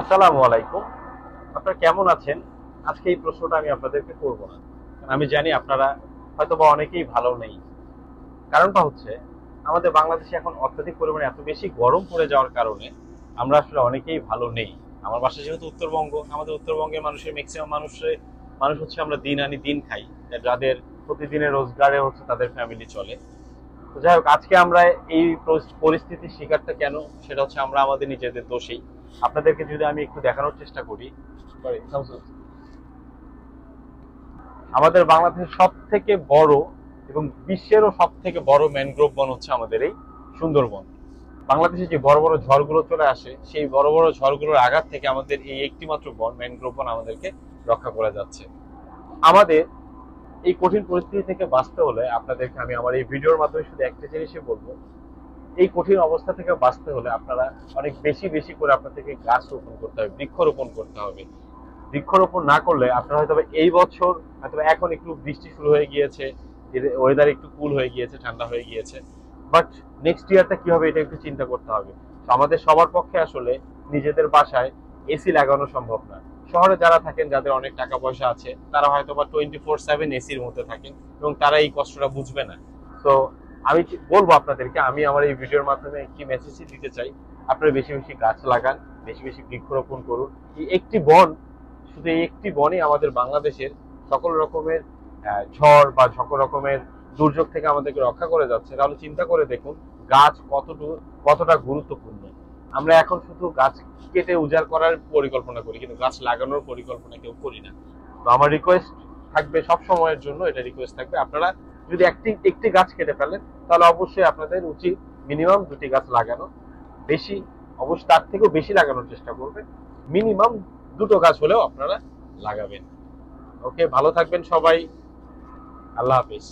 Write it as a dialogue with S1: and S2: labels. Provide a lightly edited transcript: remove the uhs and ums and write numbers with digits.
S1: আসসালামু আলাইকুম। আপনারা কেমন আছেন? আজকে এই প্রশ্নটা আমি আপনাদেরকে করব না, কারণ আমি জানি আপনারা হয়তোবা অনেকেই ভালো নেই। কারণটা হচ্ছে, আমাদের বাংলাদেশে এখন অত্যাধিক পরিমাণে এত বেশি গরম পড়ে যাওয়ার কারণে আমরা আসলে অনেকেই ভালো নেই। আমার বাসা যেহেতু উত্তরবঙ্গ, আমাদের উত্তরবঙ্গের মানুষের ম্যাক্সিমাম মানুষ হচ্ছে আমরা দিন আনি দিন খাই, যাদের প্রতিদিনের রোজগারে হচ্ছে তাদের ফ্যামিলি চলে। তো যাই হোক, আজকে আমরা এই পরিস্থিতির শিকারটা কেন, সেটা হচ্ছে আমরা আমাদের নিজেদের দোষেই। আপনাদেরকে যদি আমি একটু দেখানোর চেষ্টা করি, sorry, আমাদের বাংলাদেশের সব থেকে বড় এবং বিশ্বেরও সব থেকে বড় ম্যানগ্রোভ বন হচ্ছে আমাদের এই সুন্দরবন। বাংলাদেশে যে বড় বড় ঝড়গুলো চলে আসে, সেই বড় বড় ঝড়গুলোর আঘাত থেকে আমাদের এই একটি মাত্র বন, ম্যানগ্রোভ বন, আমাদেরকে রক্ষা করে যাচ্ছে। আমাদের এই কঠিন পরিস্থিতি থেকে বাঁচতে হলে আপনাদেরকে আমি আমার এই ভিডিওর মাধ্যমে শুধু একটা জিনিসই বলবো, এই কঠিন অবস্থা থেকে বাঁচতে হলে আপনারা অনেক বেশি বেশি করে আপনাদেরকে গাছ রোপণ করতে হবে, বৃক্ষরোপণ করতে হবে। বৃক্ষরোপণ না করলে আপনারা হয়তো এই বছর হয়তো এখন একটু বৃষ্টি শুরু হয়ে গিয়েছে, ওয়েদার একটু কুল হয়ে গিয়েছে, ঠান্ডা হয়ে গিয়েছে, বাট নেক্সট ইয়ারটা কি হবে এটা একটু চিন্তা করতে হবে। তো আমাদের সবার পক্ষে আসলে নিজেদের বাসায় এসি লাগানো সম্ভব না। শহরে যারা থাকেন, যাদের অনেক টাকা পয়সা আছে, তারা হয়তো বা 24/7 এসির মধ্যে থাকেন এবং তারা এই কষ্টটা বুঝবে না। তো আমি বলবো আপনাদেরকে, আমি আমার এই ভিডিওর মাধ্যমে একটি মেসেজই দিতে চাই, আপনারা বেশি বেশি গাছ লাগান, বেশি বেশি বৃক্ষরোপণ করুন। এই একটি বন, শুধু এই একটি বনই আমাদের বাংলাদেশের সকল রকমের ঝড় বা সকল রকমের দুর্যোগ থেকে আমাদেরকে রক্ষা করে যাচ্ছে। তাহলে চিন্তা করে দেখুন গাছ কতটা গুরুত্বপূর্ণ। আমরা এখন শুধু গাছ কেটে উজাড় করার পরিকল্পনা করি, কিন্তু গাছ লাগানোর পরিকল্পনা কেউ করি না। তো আমার রিকোয়েস্ট থাকবে, সব সময়ের জন্য এটা রিকোয়েস্ট থাকবে, আপনারা যদি একটি একটি গাছ কেটে ফেলেন, তাহলে অবশ্যই আপনাদের উচিত মিনিমাম দুটি গাছ লাগানো। বেশি, অবশ্যই তার থেকেও বেশি লাগানোর চেষ্টা করবেন। মিনিমাম দুটো গাছ হলেও আপনারা লাগাবেন। ওকে, ভালো থাকবেন সবাই। আল্লাহ হাফিজ।